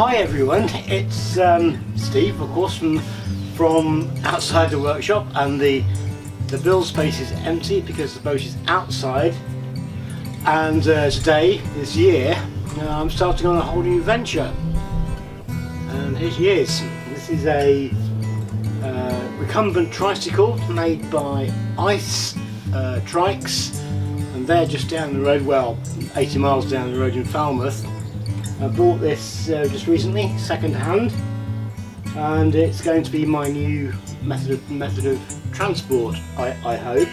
Hi everyone, it's Steve, of course, from outside the workshop, and the build space is empty because the boat is outside. And today, this year, I'm starting on a whole new venture. And here she is. This is a recumbent tricycle made by Ice Trikes, and they're just down the road, well, 80 miles down the road in Falmouth. I bought this just recently, second hand, and it's going to be my new method of transport, I hope.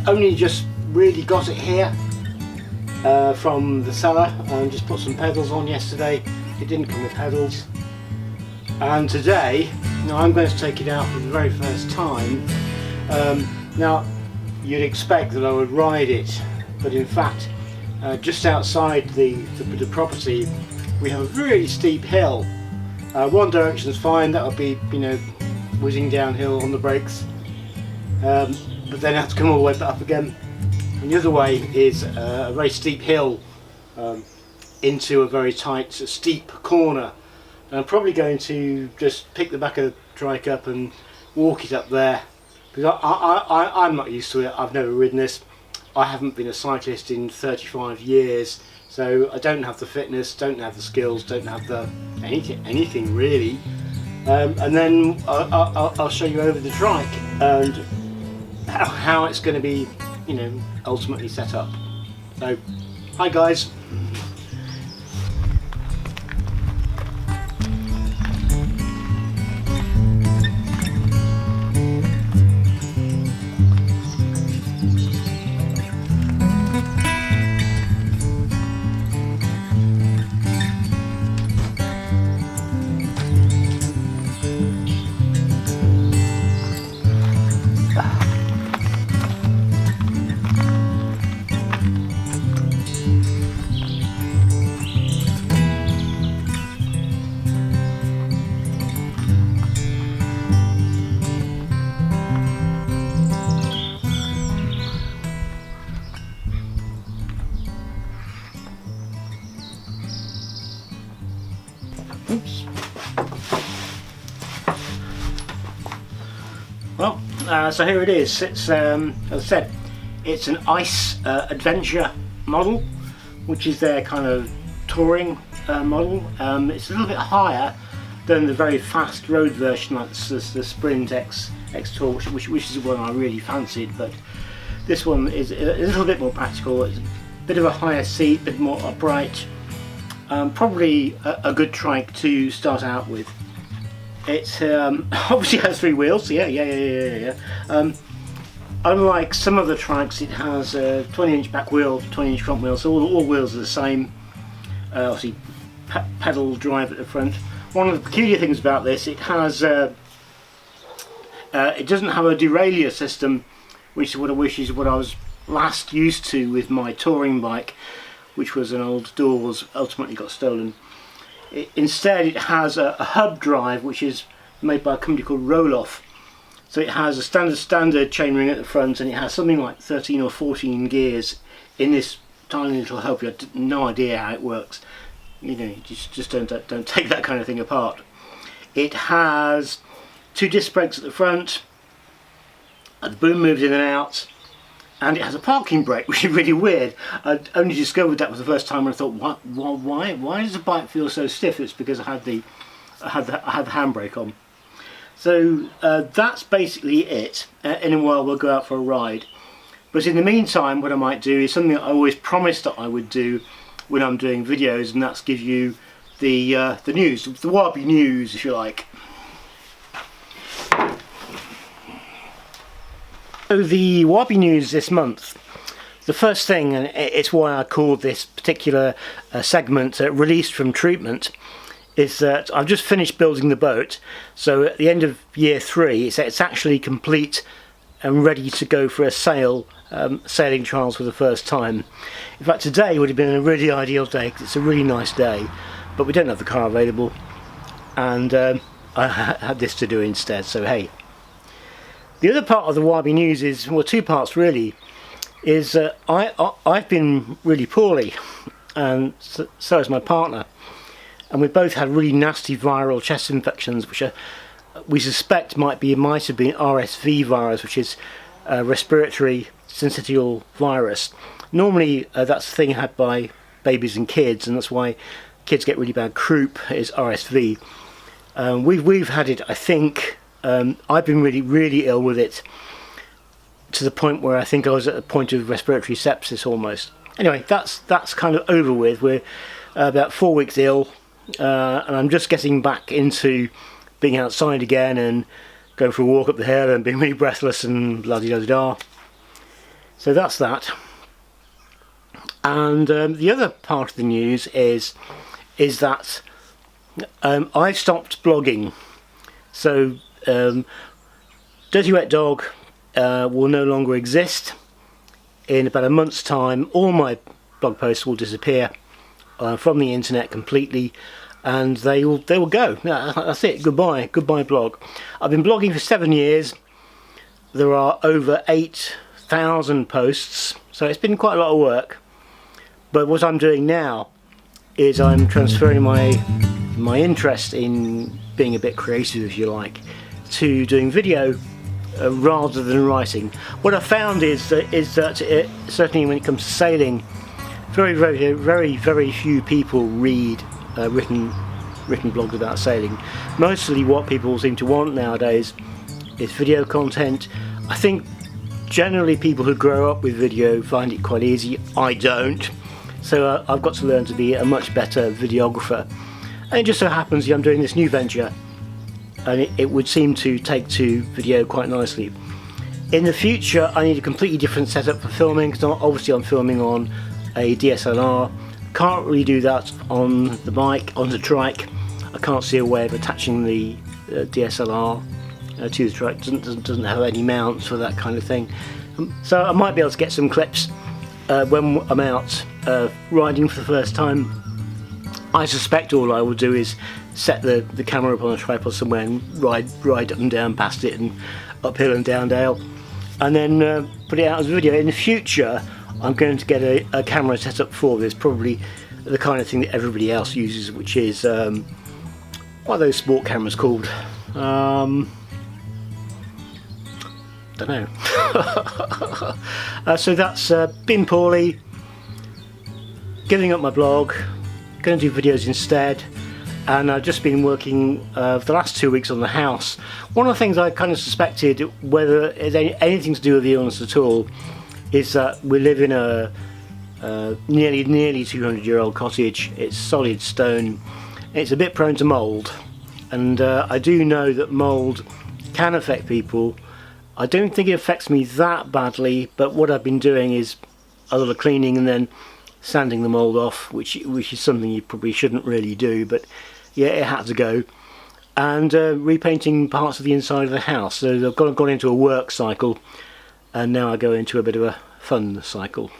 Only just really got it here from the seller, and just put some pedals on yesterday. It didn't come with pedals, and today I'm going to take it out for the very first time. Now you'd expect that I would ride it, but in fact just outside the property we have a really steep hill. One direction is fine, that would be, you know, whizzing downhill on the brakes, but then I have to come all the way back up again. And the other way is a very steep hill into a very tight, steep corner. And I'm probably going to just pick the back of the trike up and walk it up there, because I'm not used to it. I've never ridden this. I haven't been a cyclist in 35 years, so I don't have the fitness, don't have the skills, don't have the anything really. And then I'll show you over the trike and how it's going to be, you know, ultimately set up. So, hi guys. Oops. Well, so here it is. It's as I said, it's an Ice Adventure model, which is their kind of touring model. It's a little bit higher than the very fast road version, like the Sprint X Tour, which is the one I really fancied. But this one is a little bit more practical. It's a bit of a higher seat, a bit more upright. Probably a good trike to start out with. It obviously has three wheels. Yeah. Unlike some of the trikes, it has a 20-inch back wheel, 20-inch front wheel, so all wheels are the same. Obviously, pedal drive at the front. One of the peculiar things about this, it has it doesn't have a derailleur system, which is what I was last used to with my touring bike, which was an old Dawes, ultimately got stolen. Instead it has a hub drive, which is made by a company called Roll-Off. So it has a standard chainring at the front, and it has something like 13 or 14 gears in this tiny little hub. You have no idea how it works. You know, just don't take that kind of thing apart. It has two disc brakes at the front, the boom moves in and out, and it has a parking brake, which is really weird. I only discovered that was the first time, and I thought, why does the bike feel so stiff? It's because I had the handbrake on. So that's basically it. In a while we'll go out for a ride. But in the meantime, what I might do is something that I always promised that I would do when I'm doing videos, and that's give you the news, the WABI news, if you like. So the WABI news this month, the first thing, and it's why I called this particular segment Released from Treatment, is that I've just finished building the boat. So at the end of year 3, it's actually complete and ready to go for a sailing trials for the first time. In fact, today would have been a really ideal day because it's a really nice day, but we don't have the car available, and I had this to do instead, so hey. The other part of the WABI news is, well, two parts really, is I've been really poorly, and so has my partner. and we both had really nasty viral chest infections, which we suspect might have been RSV virus, which is respiratory syncytial virus. Normally that's the thing had by babies and kids, and that's why kids get really bad croup, is RSV. We've had it, I think. I've been really ill with it, to the point where I think I was at a point of respiratory sepsis almost. Anyway, that's kind of over with. We're about 4 weeks ill, and I'm just getting back into being outside again and going for a walk up the hill and being really breathless and blah-de-da-de-da. So that's that. And the other part of the news is that I've stopped blogging. So Dirty Wet Dog will no longer exist. In about a month's time, all my blog posts will disappear from the internet completely, and they will go. That's it. Goodbye blog. I've been blogging for 7 years. There are over 8,000 posts, so it's been quite a lot of work. But what I'm doing now is I'm transferring my interest in being a bit creative, if you like, to doing video rather than writing. What I found is that certainly when it comes to sailing, very few people read written blogs about sailing. Mostly what people seem to want nowadays is video content. I think generally people who grow up with video find it quite easy. I don't. So I've got to learn to be a much better videographer. And it just so happens I'm doing this new venture, and it would seem to take to video quite nicely. In the future I need a completely different setup for filming, because obviously I'm filming on a DSLR. Can't really do that on the bike, on the Trike. I can't see a way of attaching the DSLR to the Trike. Doesn't have any mounts for that kind of thing. So I might be able to get some clips when I'm out riding for the first time. I suspect all I will do is set the camera up on a tripod somewhere and ride up and down past it and uphill and down dale, and then put it out as a video. In the future I'm going to get a camera set up for this, probably the kind of thing that everybody else uses, which is what are those sport cameras called? Don't know. So that's been poorly, giving up my blog, going to do videos instead, and I've just been working for the last 2 weeks on the house. One of the things I kind of suspected, whether it's anything to do with the illness at all, is that we live in a nearly 200-year-old cottage. It's solid stone. It's a bit prone to mould, and I do know that mould can affect people. I don't think it affects me that badly, but what I've been doing is a lot of cleaning and then sanding the mould off, which is something you probably shouldn't really do, but yeah, it had to go. And repainting parts of the inside of the house. So I've gone into a work cycle, and now I go into a bit of a fun cycle.